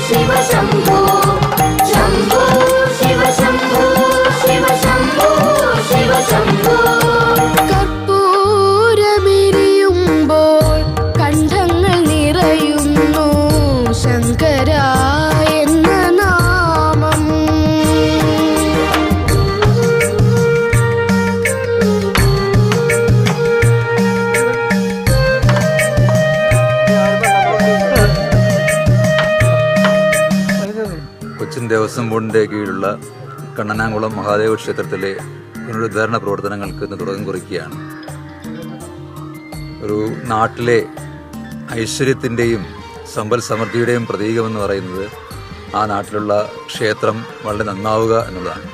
शिव शम्भो शम्भो शिव शम्भो शिव शम्भो शिव शम्भो കർപ്പൂരമെരിയുമ്പോൾ കണ്ഠങ്ങൾ നിറയുന്നു ശങ്കര എന്ന നാമം. കൊച്ചിൻ ദേവസ്വം ബോർഡിൻ്റെ കീഴിലുള്ള കണ്ണനാംകുളം മഹാദേവ ക്ഷേത്രത്തിലെ പുനരുദ്ധാരണ പ്രവർത്തനങ്ങൾക്ക് ഇന്ന് തുടക്കം കുറിക്കുകയാണ്. ഒരു നാട്ടിലെ ഐശ്വര്യത്തിൻ്റെയും സമ്പൽ സമൃദ്ധിയുടെയും പ്രതീകമെന്ന് പറയുന്നത് ആ നാട്ടിലുള്ള ക്ഷേത്രം വളരെ നന്നാവുക എന്നുള്ളതാണ്.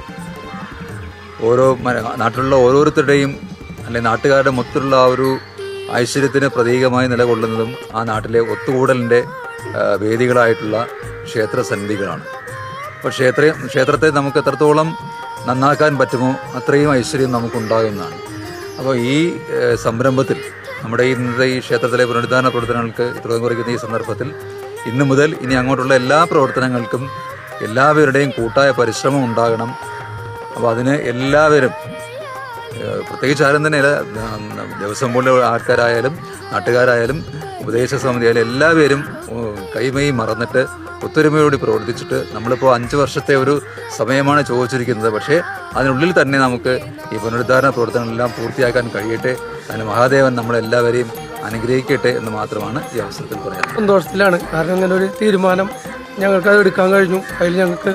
നാട്ടിലുള്ള ഓരോരുത്തരുടെയും അല്ലെങ്കിൽ നാട്ടുകാരുടെ മൊത്തമുള്ള ആ ഒരു ഐശ്വര്യത്തിന് പ്രതീകമായി നിലകൊള്ളുന്നതും ആ നാട്ടിലെ ഒത്തുകൂടലിൻ്റെ വേദികളായിട്ടുള്ള ക്ഷേത്ര സന്നിധികളാണ്. അപ്പോൾ ക്ഷേത്രത്തെ നമുക്ക് എത്രത്തോളം നന്നാക്കാൻ പറ്റുമോ അത്രയും ഐശ്വര്യം നമുക്കുണ്ടാകുന്നതാണ്. അപ്പോൾ ഈ സംരംഭത്തിൽ നമ്മുടെ ഇന്നത്തെ ഈ ക്ഷേത്രത്തിലെ പുനരുദ്ധാരണ പ്രവർത്തനങ്ങൾക്ക് തുടക്കം കുറിക്കുന്ന ഈ സന്ദർഭത്തിൽ ഇന്നു മുതൽ ഇനി അങ്ങോട്ടുള്ള എല്ലാ പ്രവർത്തനങ്ങൾക്കും എല്ലാവരുടെയും കൂട്ടായ പരിശ്രമം ഉണ്ടാകണം. അപ്പോൾ അതിന് എല്ലാവരും, പ്രത്യേകിച്ച് ആരും തന്നെ ദേവസ്വം ബോർഡിലെ ആൾക്കാരായാലും നാട്ടുകാരായാലും ഉപദേശ സമിതിയായാലും എല്ലാവരും കൈമയും മറന്നിട്ട് ഒത്തൊരുമയോടെ പ്രവർത്തിച്ചിട്ട് നമ്മളിപ്പോൾ 5 വർഷത്തെ ഒരു സമയമാണ് ചോദിച്ചിരിക്കുന്നത്. പക്ഷേ അതിനുള്ളിൽ തന്നെ നമുക്ക് ഈ പുനരുദ്ധാരണ പ്രവർത്തനങ്ങളെല്ലാം പൂർത്തിയാക്കാൻ കഴിയട്ടെ. അതിന് മഹാദേവൻ നമ്മളെല്ലാവരെയും അനുഗ്രഹിക്കട്ടെ എന്ന് മാത്രമാണ് ഈ അവസരത്തിൽ പറയാനുള്ളത്. സന്തോഷത്തിലാണ്. കാരണം ഇങ്ങനെ ഒരു തീരുമാനം ഞങ്ങൾക്കത് എടുക്കാൻ കഴിഞ്ഞു. അതിൽ ഞങ്ങൾക്ക്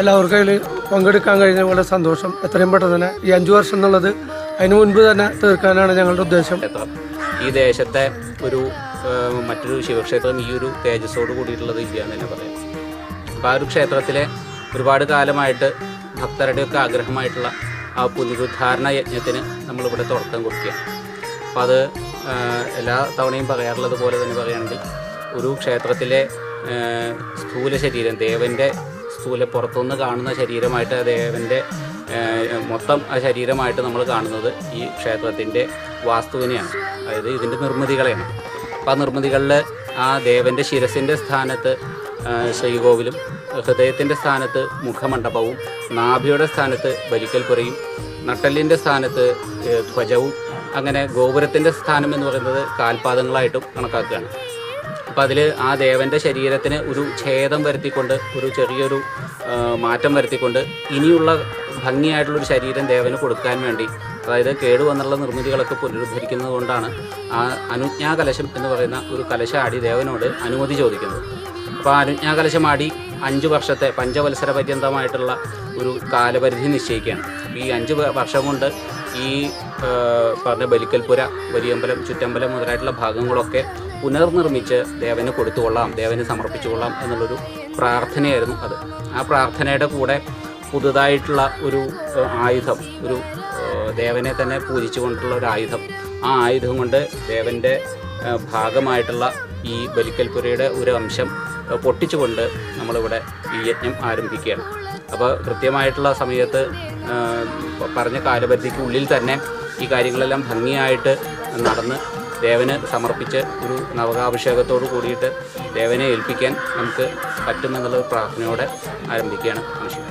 എല്ലാവർക്കും അതിൽ പങ്കെടുക്കാൻ കഴിഞ്ഞ വളരെ സന്തോഷം. എത്രയും പെട്ടെന്ന് തന്നെ ഈ 5 വർഷം എന്നുള്ളത് അതിന് മുൻപ് തന്നെ തീർക്കാനാണ് ഞങ്ങളുടെ ഉദ്ദേശം. ഈ ദേശത്തെ ഒരു മറ്റൊരു ശിവക്ഷേത്രം ഈ ഒരു തേജസ്സോട് കൂടിയിട്ടുള്ളത് ഇല്ല എന്ന് തന്നെ പറയാം. അപ്പോൾ ആ ഒരു ക്ഷേത്രത്തിലെ ഒരുപാട് കാലമായിട്ട് ഭക്തരുടെയൊക്കെ ആഗ്രഹമായിട്ടുള്ള ആ പുനരുദ്ധാരണ യജ്ഞത്തിന് നമ്മളിവിടെ തുടക്കം കുറിക്കുകയാണ്. അപ്പോൾ അത് എല്ലാ തവണയും പറയാറുള്ളത് പോലെ തന്നെ പറയുകയാണെങ്കിൽ ഒരു ക്ഷേത്രത്തിലെ സ്ഥൂല ശരീരം, ദേവൻ്റെ സ്ഥൂല പുറത്തുനിന്ന് കാണുന്ന ശരീരമായിട്ട് ദേവൻ്റെ മൊത്തം ആ ശരീരമായിട്ട് നമ്മൾ കാണുന്നത് ഈ ക്ഷേത്രത്തിൻ്റെ വാസ്തുവിനെയാണ്, അതായത് ഇതിൻ്റെ നിർമ്മിതികളെയാണ്. അപ്പോൾ ആ നിർമ്മിതികളിൽ ആ ദേവൻ്റെ ശിരസിൻ്റെ സ്ഥാനത്ത് ശ്രീകോവിലും, ഹൃദയത്തിൻ്റെ സ്ഥാനത്ത് മുഖമണ്ഡപവും, നാഭിയുടെ സ്ഥാനത്ത് ബലിക്കൽപുരയും, നട്ടെല്ലിൻ്റെ സ്ഥാനത്ത് ധ്വജവും, അങ്ങനെ ഗോപുരത്തിൻ്റെ സ്ഥാനം എന്ന് പറയുന്നത് കാൽപാദങ്ങളായിട്ടും കണക്കാക്കുകയാണ്. അപ്പോൾ അതിൽ ആ ദേവൻ്റെ ശരീരത്തിന് ഒരു ഛേദം വരുത്തിക്കൊണ്ട്, ഒരു ചെറിയൊരു മാറ്റം വരുത്തിക്കൊണ്ട് ഇനിയുള്ള ഭംഗിയായിട്ടുള്ളൊരു ശരീരം ദേവന് കൊടുക്കാൻ വേണ്ടി, അതായത് കേടുവന്നുള്ള നിർമ്മിതികളൊക്കെ പുനരുദ്ധരിക്കുന്നത് കൊണ്ടാണ് ആ അനുജ്ഞാകലശം എന്ന് പറയുന്ന ഒരു കലശാടി ദേവനോട് അനുമതി ചോദിക്കുന്നത്. അപ്പോൾ ആ അനുജ്ഞാകലശമാടി 5 വർഷത്തെ പഞ്ചവത്സര പര്യന്തമായിട്ടുള്ള ഒരു കാലപരിധി നിശ്ചയിക്കുകയാണ്. ഈ 5 വർഷം കൊണ്ട് ഈ പറഞ്ഞ ബലിക്കൽപുര, വലിയമ്പലം, ചുറ്റമ്പലം മുതലായിട്ടുള്ള ഭാഗങ്ങളൊക്കെ പുനർനിർമ്മിച്ച് ദേവന് കൊടുത്തുകൊള്ളാം, ദേവന് സമർപ്പിച്ചുകൊള്ളാം എന്നുള്ളൊരു പ്രാർത്ഥനയായിരുന്നു അത്. ആ പ്രാർത്ഥനയുടെ കൂടെ പുതുതായിട്ടുള്ള ഒരു ആയുധം, ഒരു ദേവനെ തന്നെ പൂജിച്ചുകൊണ്ടുള്ള ഒരു ആയുധം, ആ ആയുധം കൊണ്ട് ദേവൻ്റെ ഭാഗമായിട്ടുള്ള ഈ ബലിക്കൽപുരയുടെ ഒരു അംശം പൊട്ടിച്ചുകൊണ്ട് നമ്മളിവിടെ ഈ യജ്ഞം ആരംഭിക്കുകയാണ്. അപ്പോൾ കൃത്യമായിട്ടുള്ള സമയത്ത് പറഞ്ഞ കാലപരിധിക്ക് ഉള്ളിൽ തന്നെ ഈ കാര്യങ്ങളെല്ലാം ഭംഗിയായിട്ട് നടന്ന് ദേവന് സമർപ്പിച്ച് ഒരു നവകാഭിഷേകത്തോട് കൂടിയിട്ട് ദേവനെ ഏൽപ്പിക്കാൻ നമുക്ക് പറ്റുമെന്നുള്ള പ്രാർത്ഥനയോടെ ആരംഭിക്കുകയാണ് മനുഷ്യൻ.